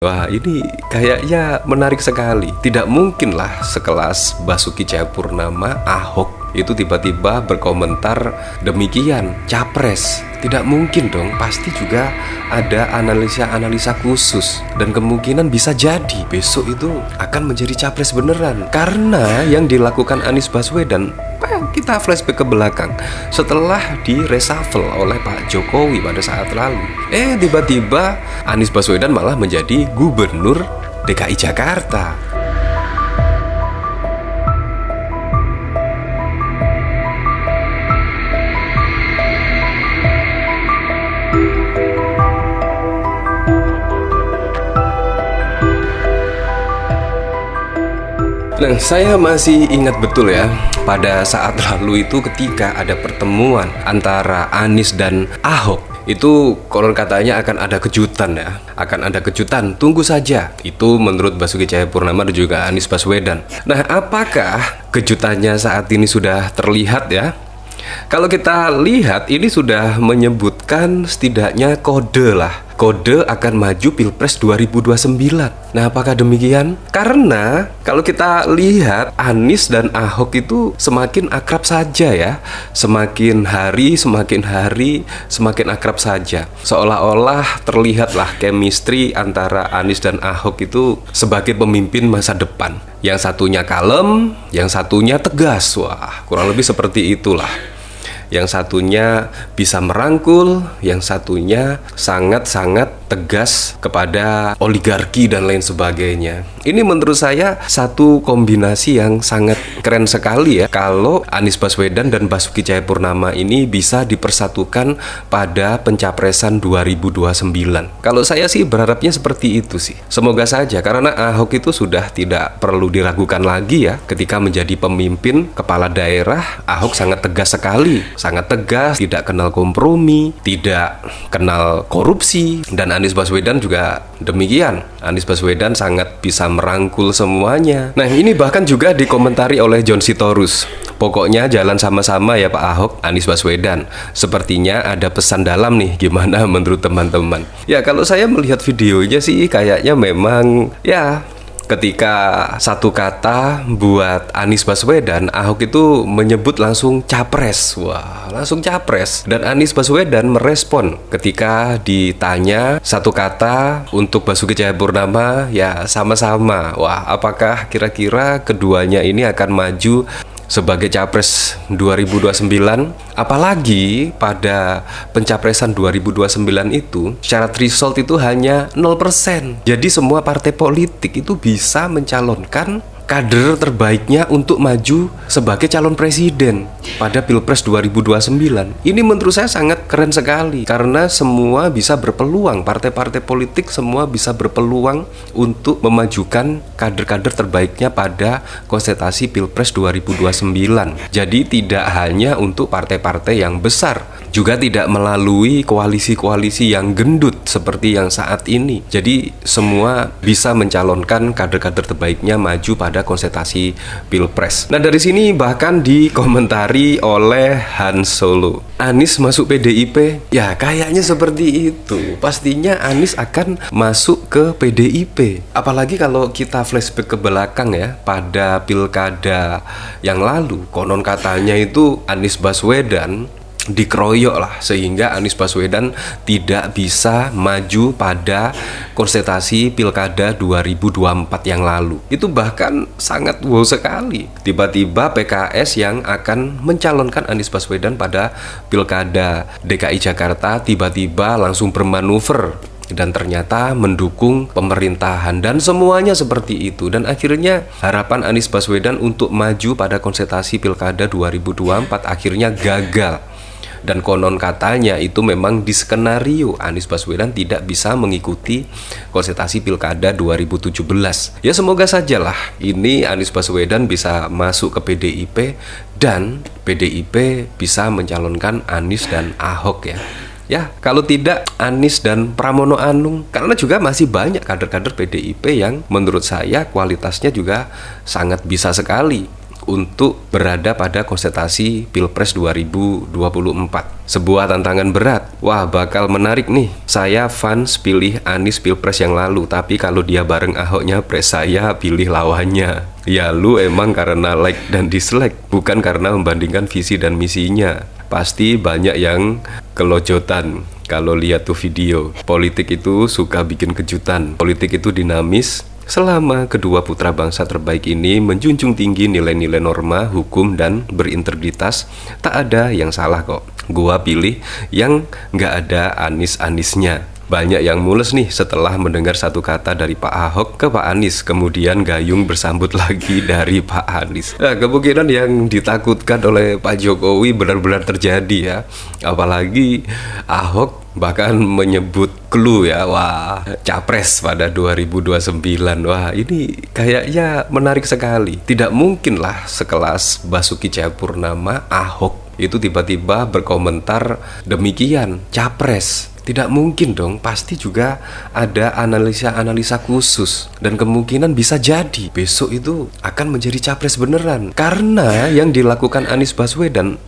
Wah, ini kayaknya menarik sekali. Tidak mungkinlah sekelas Basuki Cahayapurnama, Ahok itu tiba-tiba berkomentar demikian, capres. Tidak mungkin dong, pasti juga ada analisa-analisa khusus. Dan kemungkinan bisa jadi besok itu akan menjadi capres beneran. Karena yang dilakukan Anies Baswedan, kita flashback ke belakang, setelah di reshuffle oleh Pak Jokowi pada saat lalu, tiba-tiba Anies Baswedan malah menjadi gubernur DKI Jakarta. Nah, saya masih ingat betul ya, pada saat lalu itu ketika ada pertemuan antara Anies dan Ahok, itu konon katanya akan ada kejutan ya. Akan ada kejutan, tunggu saja. Itu menurut Basuki Cahayapurnama dan juga Anies Baswedan. Nah, apakah kejutannya saat ini sudah terlihat ya? Kalau kita lihat, ini sudah menyebutkan setidaknya kode akan maju Pilpres 2029. Nah, apakah demikian? Karena kalau kita lihat Anies dan Ahok itu semakin akrab saja ya. Semakin hari semakin akrab saja. Seolah-olah terlihatlah chemistry antara Anies dan Ahok itu sebagai pemimpin masa depan. Yang satunya kalem, yang satunya tegas. Wah, kurang lebih seperti itulah. Yang satunya bisa merangkul, yang satunya sangat-sangat tegas kepada oligarki dan lain sebagainya. Ini menurut saya satu kombinasi yang sangat keren sekali ya, kalau Anies Baswedan dan Basuki Cahayapurnama ini bisa dipersatukan pada pencapresan 2029. Kalau saya sih berharapnya seperti itu sih. Semoga saja, karena Ahok itu sudah tidak perlu diragukan lagi ya. Ketika menjadi pemimpin kepala daerah, Ahok sangat tegas sekali. Sangat tegas, tidak kenal kompromi, tidak kenal korupsi. Dan Anies Baswedan juga demikian. Anies Baswedan sangat bisa merangkul semuanya. Nah, ini bahkan juga dikomentari oleh John Sitorus. Pokoknya jalan sama-sama ya Pak Ahok, Anies Baswedan. Sepertinya ada pesan dalam nih, gimana menurut teman-teman? Ya, kalau saya melihat videonya sih kayaknya memang ya, ketika satu kata buat Anies Baswedan, Ahok itu menyebut langsung capres. Wah, langsung capres. Dan Anies Baswedan merespon ketika ditanya satu kata untuk Basuki Cahayapurnama, ya sama-sama. Wah, apakah kira-kira keduanya ini akan maju sebagai capres 2029? Apalagi pada pencapresan 2029 itu syarat result itu hanya 0%. Jadi semua partai politik itu bisa mencalonkan kader terbaiknya untuk maju sebagai calon presiden pada Pilpres 2029. Ini menurut saya sangat keren sekali, karena semua bisa berpeluang, partai-partai politik semua bisa berpeluang untuk memajukan kader-kader terbaiknya pada kontestasi Pilpres 2029. Jadi tidak hanya untuk partai-partai yang besar, juga tidak melalui koalisi-koalisi yang gendut seperti yang saat ini. Jadi semua bisa mencalonkan kader-kader terbaiknya maju pada kontestasi Pilpres. Nah, dari sini bahkan dikomentari oleh Han Solo, Anies masuk PDIP? Ya, kayaknya seperti itu. Pastinya Anies akan masuk ke PDIP. Apalagi kalau kita flashback ke belakang ya, pada pilkada yang lalu, konon katanya itu Anies Baswedan dikeroyok lah, sehingga Anies Baswedan tidak bisa maju pada kontestasi pilkada 2024 yang lalu. Itu bahkan sangat wow sekali. Tiba-tiba PKS yang akan mencalonkan Anies Baswedan pada pilkada DKI Jakarta tiba-tiba langsung bermanuver dan ternyata mendukung pemerintahan, dan semuanya seperti itu. Dan akhirnya harapan Anies Baswedan untuk maju pada kontestasi pilkada 2024 akhirnya gagal. Dan konon katanya itu memang di skenario Anies Baswedan tidak bisa mengikuti kontestasi pilkada 2017. Ya, semoga sajalah ini Anies Baswedan bisa masuk ke PDIP dan PDIP bisa mencalonkan Anies dan Ahok ya. Ya, kalau tidak Anies dan Pramono Anung, karena juga masih banyak kader-kader PDIP yang menurut saya kualitasnya juga sangat bisa sekali untuk berada pada kontestasi Pilpres 2024. Sebuah tantangan berat. Wah, bakal menarik nih. Saya fans pilih Anies Pilpres yang lalu, tapi kalau dia bareng Ahoknya, pres saya pilih lawannya. Ya lu emang karena like dan dislike, bukan karena membandingkan visi dan misinya. Pasti banyak yang kelojotan kalau lihat tuh video. Politik itu suka bikin kejutan. Politik itu dinamis. Selama kedua putra bangsa terbaik ini menjunjung tinggi nilai-nilai norma, hukum, dan berintegritas, tak ada yang salah kok. Gua pilih yang nggak ada Anies-Anisnya. Banyak yang mules nih setelah mendengar satu kata dari Pak Ahok ke Pak Anies, kemudian gayung bersambut lagi dari Pak Anies. Nah, kemungkinan yang ditakutkan oleh Pak Jokowi benar-benar terjadi ya. Apalagi Ahok bahkan menyebut clue ya, wah, capres pada 2029. Wah, ini kayaknya menarik sekali. Tidak mungkin lah sekelas Basuki Cahayapurnama, Ahok itu tiba-tiba berkomentar demikian, capres. Tidak mungkin dong, pasti juga ada analisa-analisa khusus. Dan kemungkinan bisa jadi besok itu akan menjadi capres beneran. Karena yang dilakukan Anies Baswedan,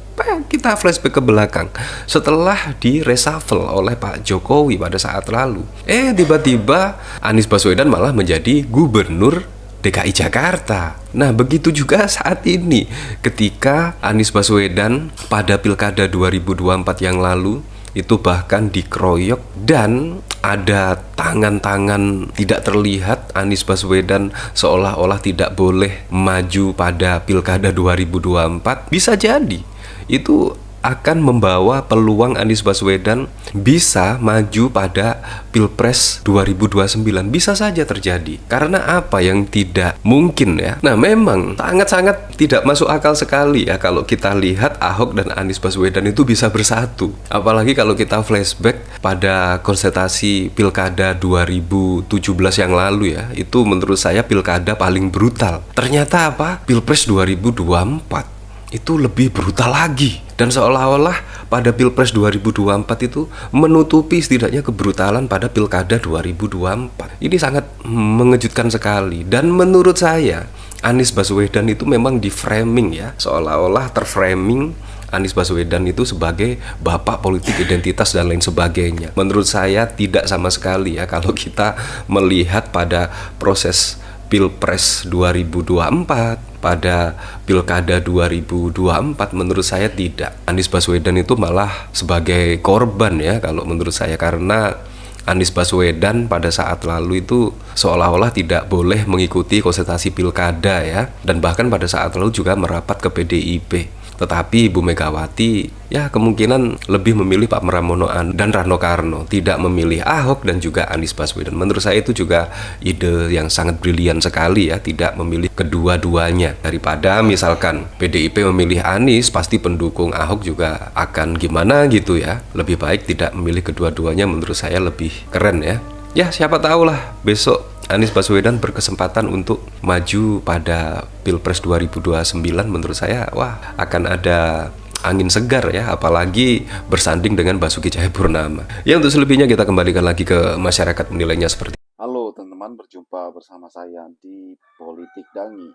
kita flashback ke belakang, setelah di reshuffle oleh Pak Jokowi pada saat lalu, tiba-tiba Anies Baswedan malah menjadi gubernur DKI Jakarta. Nah, begitu juga saat ini ketika Anies Baswedan pada Pilkada 2024 yang lalu itu bahkan dikeroyok dan ada tangan-tangan tidak terlihat Anies Baswedan seolah-olah tidak boleh maju pada Pilkada 2024. Bisa jadi itu akan membawa peluang Anies Baswedan bisa maju pada Pilpres 2029. Bisa saja terjadi. Karena apa yang tidak mungkin ya? Nah, memang sangat-sangat tidak masuk akal sekali ya kalau kita lihat Ahok dan Anies Baswedan itu bisa bersatu. Apalagi kalau kita flashback pada kontestasi Pilkada 2017 yang lalu ya. Itu menurut saya pilkada paling brutal. Ternyata apa? Pilpres 2024 itu lebih brutal lagi. Dan seolah-olah pada Pilpres 2024 itu menutupi setidaknya kebrutalan pada Pilkada 2024. Ini sangat mengejutkan sekali. Dan menurut saya Anies Baswedan itu memang di framing ya, seolah-olah terframing Anies Baswedan itu sebagai bapak politik identitas dan lain sebagainya. Menurut saya tidak sama sekali ya kalau kita melihat pada proses Pilpres 2024, pada Pilkada 2024, menurut saya tidak. Anies Baswedan itu malah sebagai korban ya kalau menurut saya, karena Anies Baswedan pada saat lalu itu seolah-olah tidak boleh mengikuti kontestasi pilkada ya, dan bahkan pada saat lalu juga merapat ke PDIP. Tetapi Ibu Megawati ya kemungkinan lebih memilih Pak Pramono dan Rano Karno, tidak memilih Ahok dan juga Anies Baswedan. Menurut saya itu juga ide yang sangat brilian sekali ya, tidak memilih kedua-duanya. Daripada misalkan PDIP memilih Anies, pasti pendukung Ahok juga akan gimana gitu ya. Lebih baik tidak memilih kedua-duanya, menurut saya lebih keren ya. Ya, siapa tahu lah besok Anies Baswedan berkesempatan untuk maju pada Pilpres 2029. Menurut saya, wah, akan ada angin segar ya, apalagi bersanding dengan Basuki Cahayapurnama. Ya, untuk selebihnya kita kembalikan lagi ke masyarakat menilainya seperti. Halo teman-teman, berjumpa bersama saya di Politik Dangi.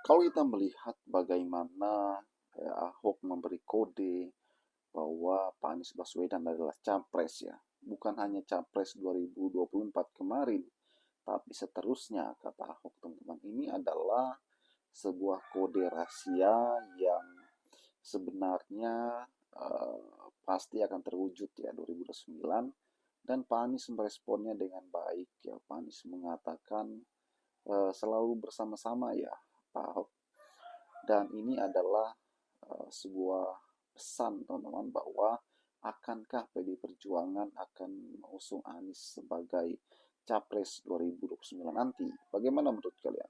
Kalau kita melihat bagaimana Ahok memberi kode bahwa Pak Anies Baswedan adalah capres ya, bukan hanya capres 2024 kemarin, tapi seterusnya, kata Ahok teman-teman. Ini adalah sebuah kode rahasia yang sebenarnya pasti akan terwujud ya 2029. Dan Pak Anies meresponnya dengan baik ya. Pak Anies mengatakan selalu bersama-sama ya Pak Ahok. Dan ini adalah sebuah pesan teman-teman bahwa akankah PDI Perjuangan akan mengusung Anies sebagai Capres 2029 nanti. Bagaimana menurut kalian?